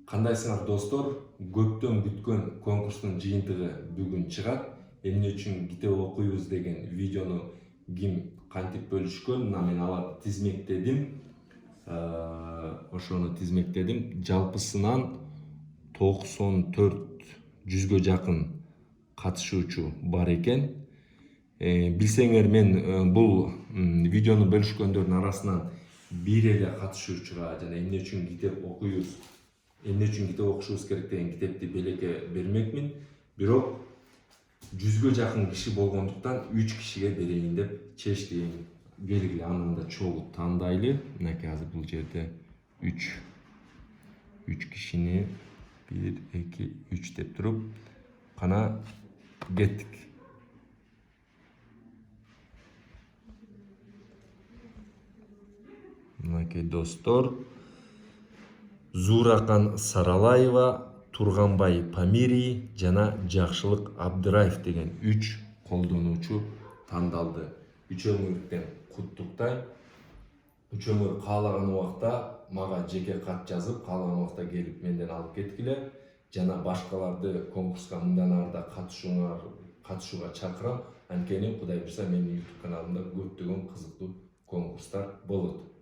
Кандайсыңар достор? Көптөн күткөн конкурстун жыйынтыгы бүгүн чыгат. Эмне үчүн китеп окуйбуз деген видеону ким кантип бөлүшкөн, мына мен аларды тизмектедим. Ошону тизмектедим. Жалпысынан 94 100гө жакын катышуучу бар экен. Билсеңер, мен бул видеону бөлүшкөндөрдүн арасынан бир эле катышуучуга жана эмне үчүн китеп окуйбуз, эмне үчүн китеп окушубуз керек деген китепти белекке бермекмин. Бирок 100гө жакын киши болгондуктан 3 кишиге берейин деп чечтим. Келгиле андан да чогуу тандайлы. Мынакей азыр бул жерде 3 кишини 1 2 3 деп туруп кана кеттик. Мынакей достор, Зууракан Саралаева, Турганбай Памирий жана Жакшылык Абдыраев деген 3 колдонуучу тандалды. Үчөөңөрдүн куттуктайм. Үчөөңөр каалаган убакта мага жеке кат жазып, каалаган убакта келип менден алып кеткиле. Жана башкаларды конкурска мындан ары да катышууга чакырам. Анткени Кудай буйрса менин YouTube каналымда көптөгөн кызыктуу конкурстар болот.